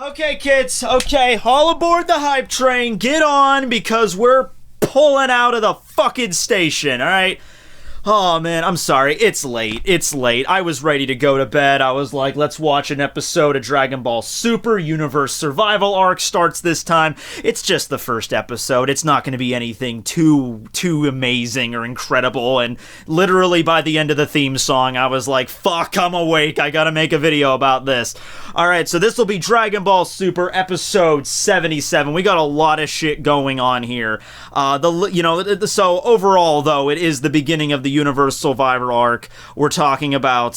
Okay, kids, okay, all aboard the hype train, get on, because we're pulling out of the fucking station, alright? Oh man, I'm sorry, it's late, I was ready to go to bed. I was like, let's watch an episode of Dragon Ball Super. Universe Survival Arc starts this time. It's just the first episode, it's not going to be anything too amazing or incredible, and literally by the end of the theme song, I was like, fuck, I'm awake, I gotta make a video about this. Alright, so this will be Dragon Ball Super episode 77. We got a lot of shit going on here. So overall, though, it is the beginning of the Universe Survival Arc. We're talking about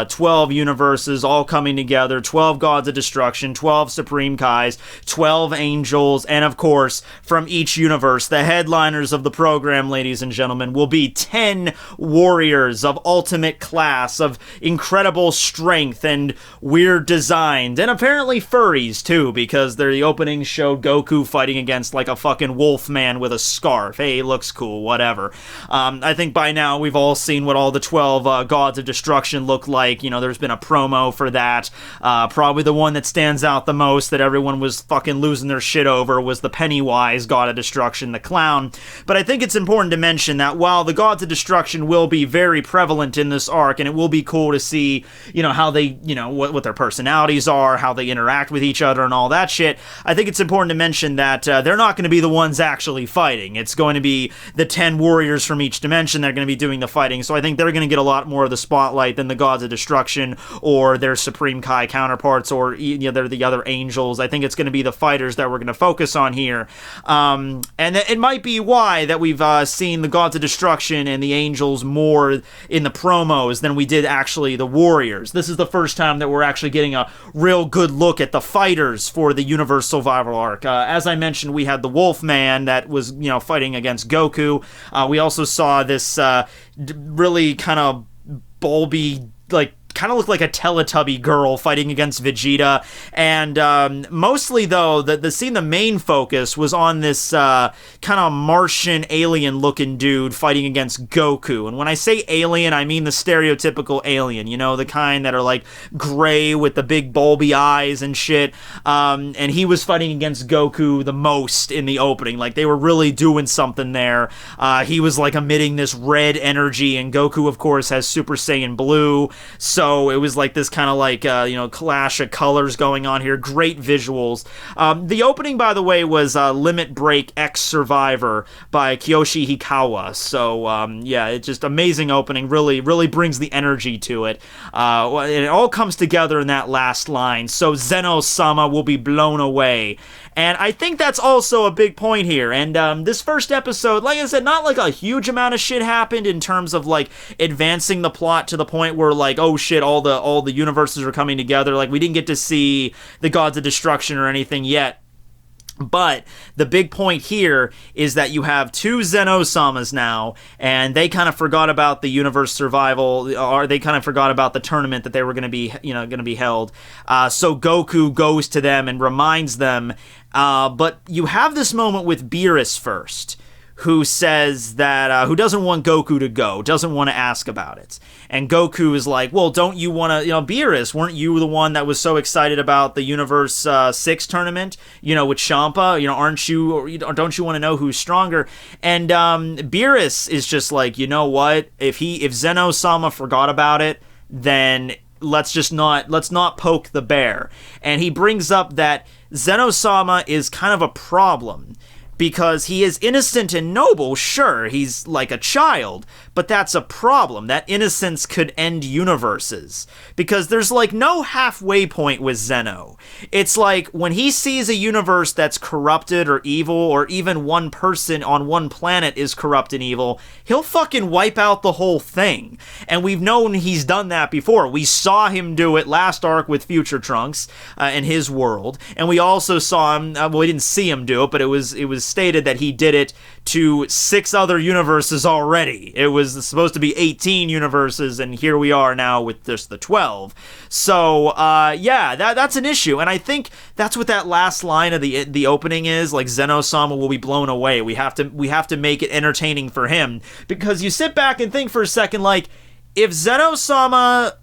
12 universes all coming together, 12 gods of destruction, 12 supreme kais, 12 angels, and of course, from each universe, the headliners of the program, ladies and gentlemen, will be 10 warriors of ultimate class, of incredible strength and weird designs, and apparently furries too, because the opening showed Goku fighting against like a fucking wolf man with a scarf. Hey, it looks cool, whatever. I think by now we've all seen what all the 12 gods of destruction look like. You know, there's been a promo for that. Probably the one that stands out the most, that everyone was fucking losing their shit over, was the Pennywise god of destruction, the clown. But I think it's important to mention that while the gods of destruction will be very prevalent in this arc, and it will be cool to see, you know, how they, you know, what their personalities are, how they interact with each other and all that shit, I think it's important to mention that they're not going to be the ones actually fighting. It's going to be the 10 warriors from each dimension that are going to be doing the fighting, so I think they're going to get a lot more of the spotlight than the gods of destruction or their supreme kai counterparts, or they're the other angels. I think it's going to be the fighters that we're going to focus on here, and it might be why that we've seen the gods of destruction and the angels more in the promos than we did actually the warriors. This is the first time that we're actually getting a real good look at the fighters for the Universe Survival Arc. As I mentioned, we had the Wolfman that was, you know, fighting against Goku. We also saw this really kind of bulby, like, kind of looked like a Teletubby girl fighting against Vegeta, and mostly though the main focus was on this kind of Martian alien looking dude fighting against Goku. And when I say alien, I mean the stereotypical alien, you know, the kind that are like gray with the big bulby eyes and shit, and he was fighting against Goku the most in the opening. Like, they were really doing something there. He was like emitting this red energy, and Goku of course has Super Saiyan Blue, so it was like this kind of like, clash of colors going on here. Great visuals. The opening, by the way, was Limit Break X Survivor by Kiyoshi Hikawa. So, yeah, it's just amazing opening. Really, really brings the energy to it. And it all comes together in that last line. So Zeno-sama will be blown away. And I think that's also a big point here. And this first episode, like I said, not like a huge amount of shit happened in terms of like advancing the plot to the point where like, oh shit, all the universes are coming together. Like, we didn't get to see the gods of destruction or anything yet. But the big point here is that you have two Zeno-samas now, and they kind of forgot about the universe survival, or they kind of forgot about the tournament that they were going to be, held. So Goku goes to them and reminds them. But you have this moment with Beerus first, who says that, who doesn't want Goku to go, doesn't want to ask about it. And Goku is like, well, don't you want to, Beerus, weren't you the one that was so excited about the Universe 6 tournament, with Champa, aren't you, or don't you want to know who's stronger? And Beerus is just like, you know what, if Zeno-sama forgot about it, then let's not poke the bear. And he brings up that Zeno-sama is kind of a problem, because he is innocent and noble, sure, he's like a child, but that's a problem. That innocence could end universes, because there's like no halfway point with Zeno. It's like when he sees a universe that's corrupted or evil, or even one person on one planet is corrupt and evil, he'll fucking wipe out the whole thing. And we've known he's done that before. We saw him do it last arc with Future Trunks in his world, and we also saw him, we didn't see him do it, but it was stated that he did it to 6 other universes already. It was supposed to be 18 universes, and here we are now with just the 12. So, yeah, that's an issue, and I think that's what that last line of the opening is, like, Zeno-sama will be blown away. We have to make it entertaining for him, because you sit back and think for a second, like, if Zeno-sama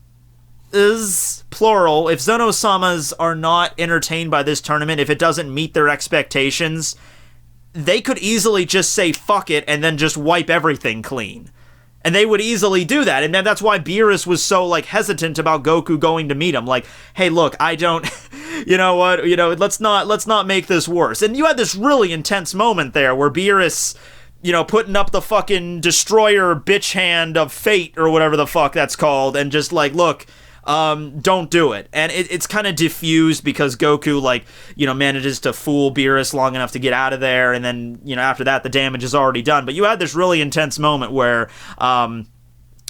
plural, if Zonosamas are not entertained by this tournament, if it doesn't meet their expectations, they could easily just say fuck it and then just wipe everything clean. And they would easily do that. And that's why Beerus was so, like, hesitant about Goku going to meet him. Like, hey, look, I don't... You know what? You know, let's not make this worse. And you had this really intense moment there where Beerus, you know, putting up the fucking destroyer bitch hand of fate or whatever the fuck that's called, and just like, look, don't do it. And it's kind of diffused because Goku, like, you know, manages to fool Beerus long enough to get out of there, and then, you know, after that the damage is already done. But you had this really intense moment where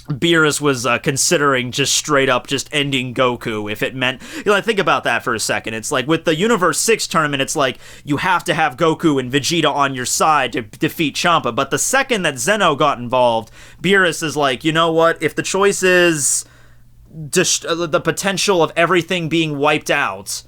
Beerus was considering just straight up just ending Goku if it meant, you know, think about that for a second. It's like with the Universe 6 tournament, it's like you have to have Goku and Vegeta on your side to defeat Champa. But the second that Zeno got involved, Beerus is like, you know what, if the choice is the potential of everything being wiped out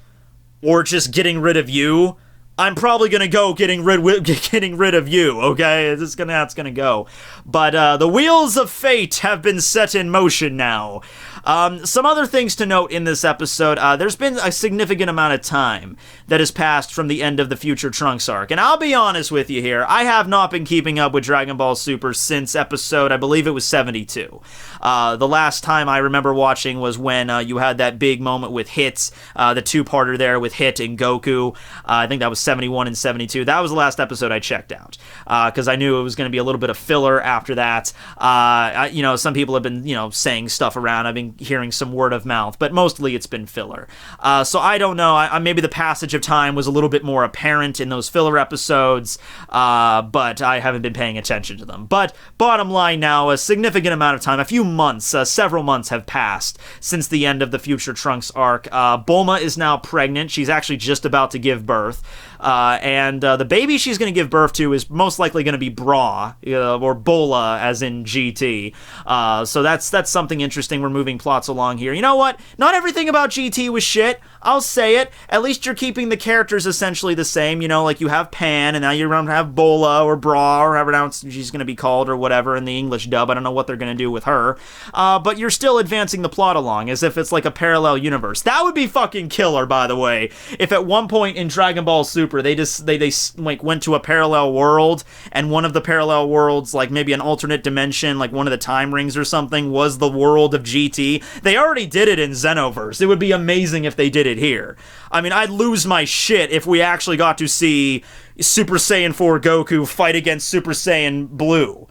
or just getting rid of you, I'm probably gonna go getting rid of you, okay? That's gonna go. But the wheels of fate have been set in motion now. Some other things to note in this episode, there's been a significant amount of time that has passed from the end of the Future Trunks arc. And I'll be honest with you here, I have not been keeping up with Dragon Ball Super since episode, I believe it was 72. The last time I remember watching was when you had that big moment with Hit, the two-parter there with Hit and Goku. I think that was 71 and 72. That was the last episode I checked out, because I knew it was going to be a little bit of filler after that. You know, some people have been, you know, saying stuff around. I've been hearing some word of mouth, but mostly it's been filler. So I don't know. Maybe the passage of time was a little bit more apparent in those filler episodes, but I haven't been paying attention to them. But bottom line now, a significant amount of time, a few months, several months have passed since the end of the Future Trunks arc. Bulma is now pregnant. She's actually just about to give birth. And the baby she's going to give birth to is most likely going to be Bra, or Bola, as in GT. So that's something interesting. We're moving plots along here. You know what? Not everything about GT was shit. I'll say it. At least you're keeping the characters essentially the same. You know, like you have Pan, and now you're going to have Bola, or Bra, or however now she's going to be called, or whatever, in the English dub. I don't know what they're going to do with her. But you're still advancing the plot along, as if it's like a parallel universe. That would be fucking killer, by the way, if at one point in Dragon Ball Super, they like went to a parallel world, and one of the parallel worlds, like maybe an alternate dimension, like one of the time rings or something, was the world of GT. They already did it in Xenoverse. It would be amazing if they did it here. I mean, I'd lose my shit if we actually got to see Super Saiyan 4 Goku fight against Super Saiyan Blue.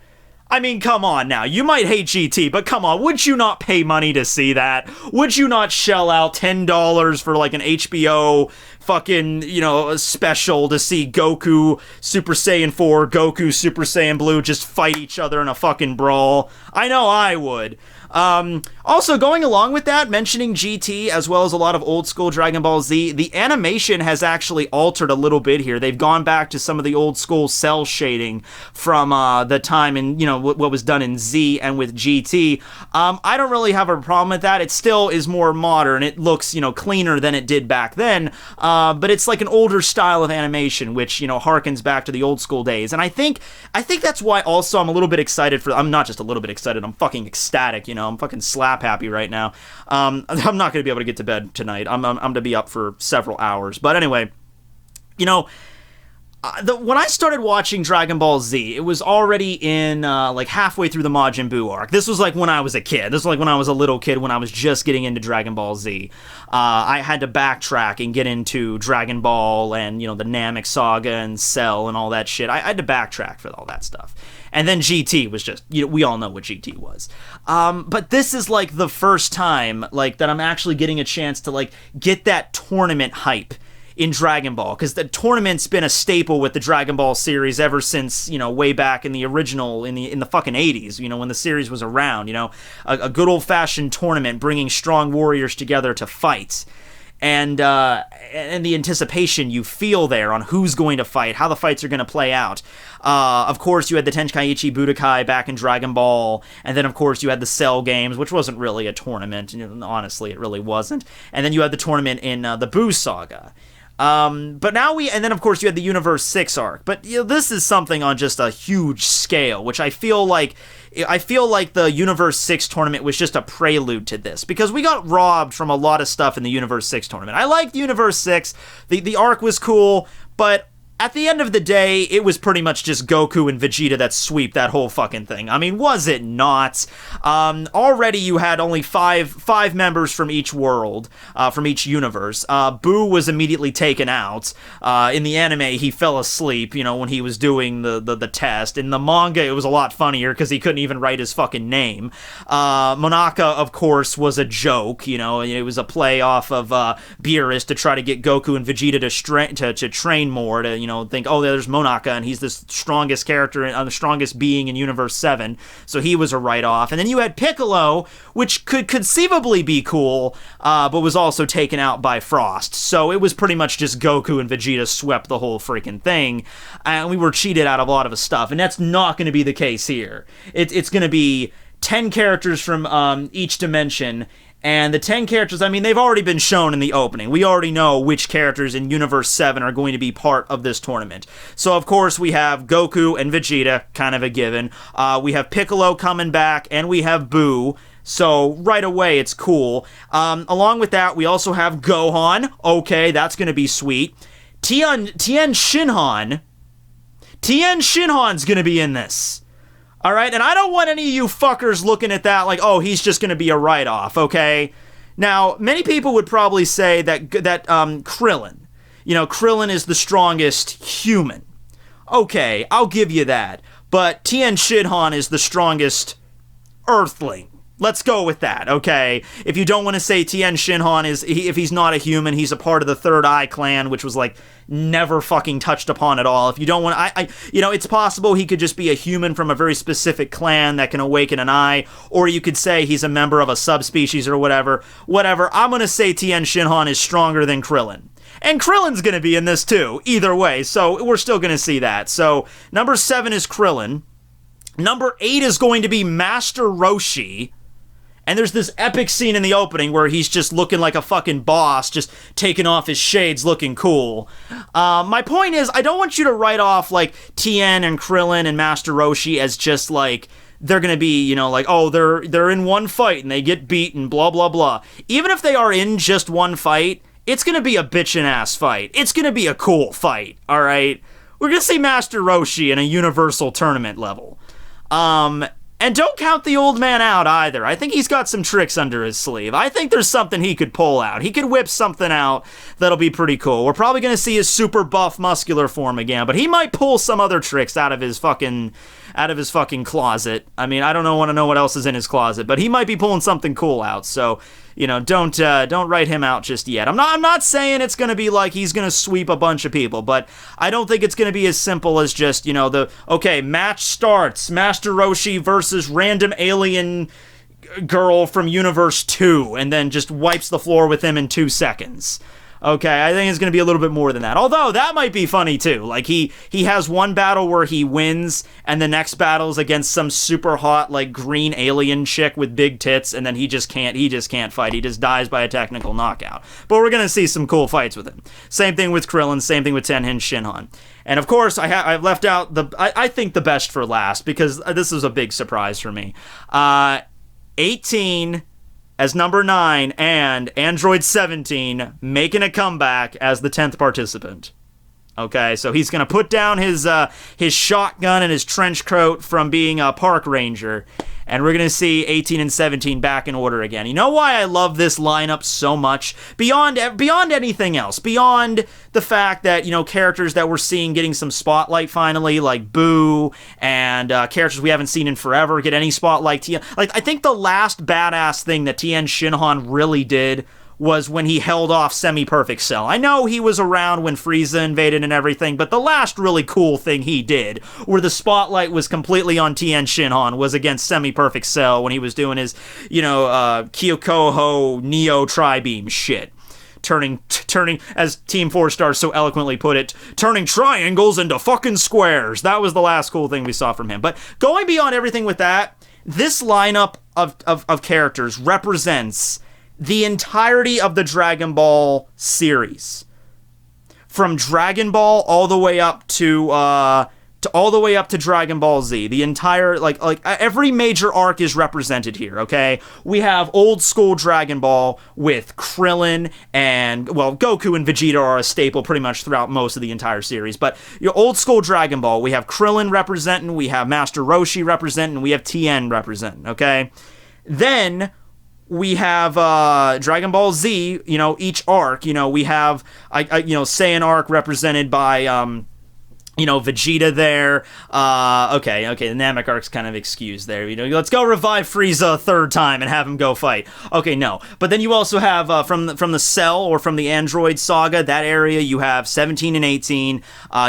I mean, come on now. You might hate GT, but come on, would you not pay money to see that? Would you not shell out $10 for like an HBO fucking, you know, special to see Goku Super Saiyan 4, Goku Super Saiyan Blue just fight each other in a fucking brawl? I know I would. Also, going along with that, mentioning GT as well as a lot of old school Dragon Ball Z, the animation has actually altered a little bit here. They've gone back to some of the old school cell shading from the time in, you know, what was done in Z and with GT. I don't really have a problem with that. It still is more modern. It looks, you know, cleaner than it did back then, but it's like an older style of animation, which, you know, harkens back to the old school days. And I think that's why also I'm a little bit excited for, I'm not just a little bit excited, I'm fucking ecstatic, you know, I'm fucking slap happy right now. I'm not going to be able to get to bed tonight. I'm going to be up for several hours. But anyway, you know, when I started watching Dragon Ball Z, it was already in, like, halfway through the Majin Buu arc. This was, like, when I was a kid. This was, like, when I was a little kid, when I was just getting into Dragon Ball Z. I had to backtrack and get into Dragon Ball and, you know, the Namek Saga and Cell and all that shit. I had to backtrack for all that stuff. And then GT was just, you know, we all know what GT was. But this is, like, the first time, like, that I'm actually getting a chance to, like, get that tournament hype in Dragon Ball, because the tournament's been a staple with the Dragon Ball series ever since, you know, way back in the original, in the fucking 80s, you know, when the series was around, you know, a good old-fashioned tournament bringing strong warriors together to fight. And the anticipation you feel there on who's going to fight, how the fights are going to play out. Of course, you had the Tenkaichi Budokai back in Dragon Ball, and then, of course, you had the Cell games, which wasn't really a tournament. You know, honestly, it really wasn't. And then you had the tournament in the Buu Saga. But now and then of course you had the Universe 6 arc, but you know, this is something on just a huge scale, which I feel like I feel like the Universe 6 tournament was just a prelude to this, because we got robbed from a lot of stuff in the Universe 6 tournament. I liked Universe 6, the arc was cool, but at the end of the day, it was pretty much just Goku and Vegeta that sweep that whole fucking thing. I mean, was it not? Already you had only five members from each world, from each universe. Boo was immediately taken out. In the anime, he fell asleep, when he was doing the test. In the manga, it was a lot funnier because he couldn't even write his fucking name. Monaka, of course, was a joke, it was a play off of Beerus to try to get Goku and Vegeta to train more, to, think, oh, there's Monaka, and he's the strongest character, the strongest being in Universe 7, so he was a write-off. And then you had Piccolo, which could conceivably be cool, but was also taken out by Frost. So it was pretty much just Goku and Vegeta swept the whole freaking thing, and we were cheated out of a lot of stuff, and that's not going to be the case here. It's going to be 10 characters from each dimension. And the 10 characters, I mean, they've already been shown in the opening. We already know which characters in Universe 7 are going to be part of this tournament. So, of course, we have Goku and Vegeta, kind of a given. We have Piccolo coming back, and we have Boo. So, right away, it's cool. Along with that, we also have Gohan. Okay, that's going to be sweet. Tien Shinhan. Tien Shinhan's going to be in this. All right, and I don't want any of you fuckers looking at that like, oh, he's just going to be a write-off, okay? Now, many people would probably say that Krillin, Krillin is the strongest human. Okay, I'll give you that. But Tien Shinhan is the strongest Earthling. Let's go with that, okay? If you don't want to say Tien Shinhan if he's not a human, he's a part of the Third Eye clan, which was like never fucking touched upon at all. If you don't want, it's possible he could just be a human from a very specific clan that can awaken an eye, or you could say he's a member of a subspecies or whatever. Whatever. I'm gonna say Tien Shinhan is stronger than Krillin. And Krillin's gonna be in this too, either way, so we're still gonna see that. So, number 7 is Krillin. Number 8 is going to be Master Roshi. And there's this epic scene in the opening where he's just looking like a fucking boss, just taking off his shades, looking cool. My point is, I don't want you to write off, like, Tien and Krillin and Master Roshi as just, like, they're gonna be, like, oh, they're in one fight and they get beaten, blah, blah, blah. Even if they are in just one fight, it's gonna be a bitchin'-ass fight. It's gonna be a cool fight, alright? We're gonna see Master Roshi in a Universal Tournament level. And don't count the old man out either. I think he's got some tricks under his sleeve. I think there's something he could pull out. He could whip something out that'll be pretty cool. We're probably going to see his super buff muscular form again, but he might pull some other tricks out of his fucking closet. I mean, I don't want to know what else is in his closet, but he might be pulling something cool out. So, don't write him out just yet. I'm not saying it's going to be like he's going to sweep a bunch of people, but I don't think it's going to be as simple as just, match starts, Master Roshi versus random alien girl from Universe 2, and then just wipes the floor with him in 2 seconds. Okay, I think it's going to be a little bit more than that. Although, that might be funny, too. Like, he has one battle where he wins, and the next battle is against some super hot, like, green alien chick with big tits, and then he just can't fight. He just dies by a technical knockout. But we're going to see some cool fights with him. Same thing with Krillin, same thing with Tien Shinhan. And, of course, I've left out I think the best for last, because this was a big surprise for me. 18... as number 9, and Android 17 making a comeback as the 10th participant. Okay, so he's gonna put down his shotgun and his trench coat from being a park ranger, and we're gonna see 18 and 17 back in order again. You know why I love this lineup so much? Beyond anything else, beyond the fact that, characters that we're seeing getting some spotlight finally, like Boo, and characters we haven't seen in forever get any spotlight. I think the last badass thing that Tien Shinhan really did was when he held off Semi-Perfect Cell. I know he was around when Frieza invaded and everything, but the last really cool thing he did, where the spotlight was completely on Tien Shinhan, was against Semi-Perfect Cell when he was doing his, Kyokoho Neo Tri-Beam shit. Turning, as Team 4 Stars so eloquently put it, turning triangles into fucking squares. That was the last cool thing we saw from him. But going beyond everything with that, this lineup of characters represents the entirety of the Dragon Ball series. From Dragon Ball all the way up to to all the way up to Dragon Ball Z. The entire, like every major arc is represented here, okay? We have old school Dragon Ball with Krillin and, well, Goku and Vegeta are a staple pretty much throughout most of the entire series, but your old school Dragon Ball, we have Krillin representing, we have Master Roshi representing, we have Tien representing, okay? Then we have Dragon Ball Z, you know, each arc, you know, we have, Saiyan arc represented by, Vegeta there. Okay, the Namek arc's kind of excused there. You know, let's go revive Frieza a third time and have him go fight. Okay, no. But then you also have, from the Cell or from the Android Saga, that area, you have 17 and 18.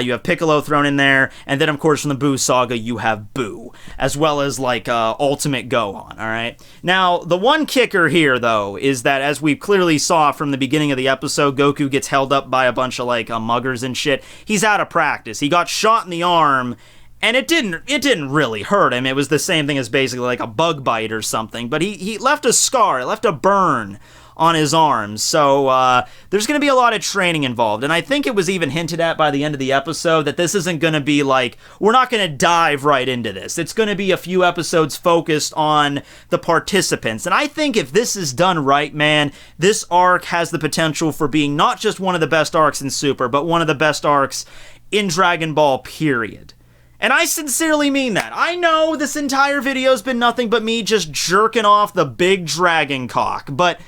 You have Piccolo thrown in there. And then, of course, from the Buu Saga, you have Buu. As well as, Ultimate Gohan, alright? Now, the one kicker here, though, is that as we clearly saw from the beginning of the episode, Goku gets held up by a bunch of, muggers and shit. He's out of practice. He got shot in the arm, and it didn't really hurt him. It was the same thing as basically like a bug bite or something, but he left a scar, left a burn on his arms, so there's going to be a lot of training involved, and I think it was even hinted at by the end of the episode that this isn't going to be we're not going to dive right into this. It's going to be a few episodes focused on the participants, and I think if this is done right, man, this arc has the potential for being not just one of the best arcs in Super, but one of the best arcs in Dragon Ball, period. And I sincerely mean that. I know this entire video's been nothing but me just jerking off the big dragon cock, but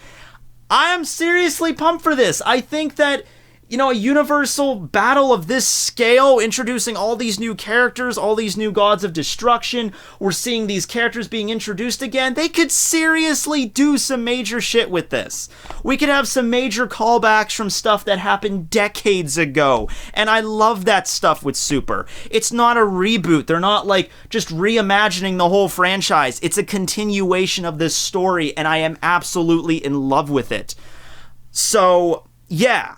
I am seriously pumped for this. I think that, a universal battle of this scale, introducing all these new characters, all these new gods of destruction, we're seeing these characters being introduced again, they could seriously do some major shit with this. We could have some major callbacks from stuff that happened decades ago, and I love that stuff with Super. It's not a reboot, they're not just reimagining the whole franchise, it's a continuation of this story, and I am absolutely in love with it. So, yeah,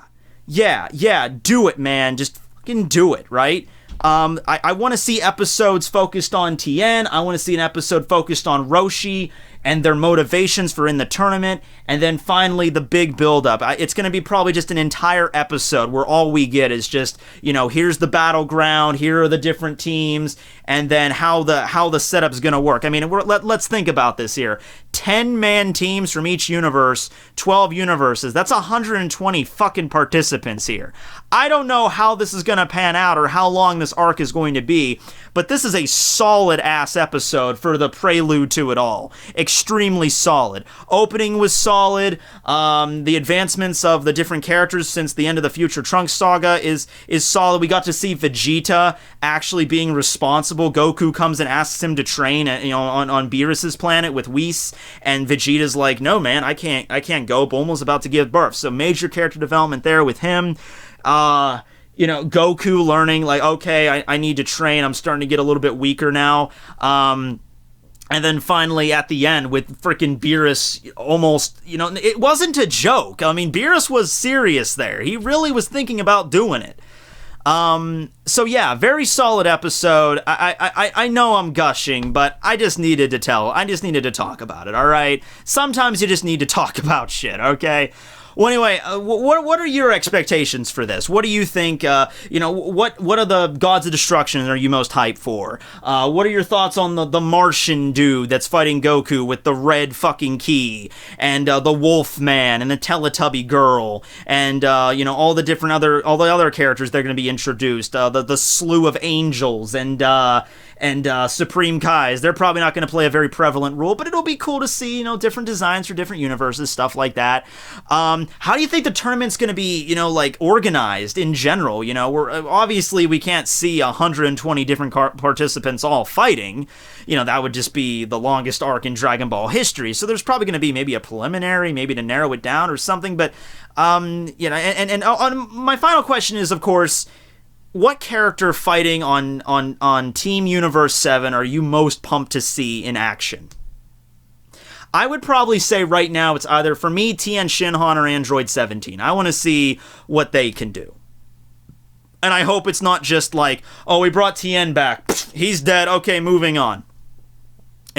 do it, man. Just fucking do it, right? I want to see episodes focused on Tien. I want to see an episode focused on Roshi and their motivations for in the tournament. And then finally, the big build-up. It's going to be probably just an entire episode where all we get is just, here's the battleground, here are the different teams, and then how the setup's going to work. I mean, let's think about this here. 10-man teams from each universe, 12 universes. That's 120 fucking participants here. I don't know how this is going to pan out or how long this arc is going to be, but this is a solid-ass episode for the prelude to it all. Extremely solid. Opening was solid. The advancements of the different characters since the end of the Future Trunks saga is solid. We got to see Vegeta actually being responsible. Goku comes and asks him to train on Beerus's planet with Whis, and Vegeta's like, no man, I can't go. Bulma's about to give birth. So major character development there with him. Goku learning, okay, I need to train. I'm starting to get a little bit weaker now. And then finally at the end with freaking Beerus almost, it wasn't a joke. I mean, Beerus was serious there. He really was thinking about doing it. So yeah, very solid episode. I know I'm gushing, but I just needed to talk about it, alright? Sometimes you just need to talk about shit, okay? Well, anyway, what are your expectations for this? What do you think, what are the gods of destruction are you most hyped for? What are your thoughts on the Martian dude that's fighting Goku with the red fucking key, and the Wolf Man, and the Teletubby girl, and, all the other characters that are going to be introduced, the slew of angels, and Supreme Kais. They're probably not going to play a very prevalent role, but it'll be cool to see, different designs for different universes, stuff like that. How do you think the tournament's going to be, organized in general? Obviously we can't see 120 different participants all fighting. That would just be the longest arc in Dragon Ball history. So there's probably going to be maybe a preliminary, maybe to narrow it down or something. But, my final question is, of course, what character fighting on Team Universe 7 are you most pumped to see in action? I would probably say right now it's either, for me, Tien Shinhan or Android 17. I want to see what they can do. And I hope it's not just we brought Tien back. He's dead. Okay, moving on.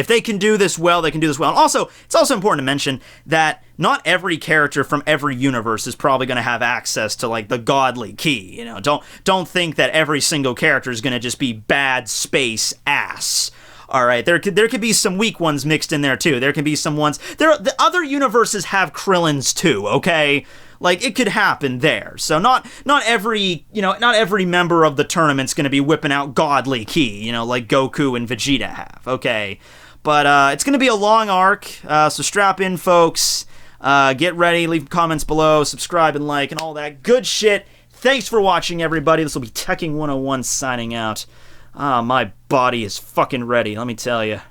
If they can do this well, they can do this well. And also, it's also important to mention that not every character from every universe is probably going to have access to, like, the godly key. You know, don't think that every single character is going to just be bad space ass. All right, there could be some weak ones mixed in there too. There can be some ones. The other universes have Krillins too. Okay, like it could happen there. So not every member of the tournament's going to be whipping out godly ki, like Goku and Vegeta have. Okay, but it's going to be a long arc. So strap in, folks. Get ready. Leave comments below. Subscribe and like and all that good shit. Thanks for watching, everybody. This will be Tekking101 signing out. My body is fucking ready, let me tell you.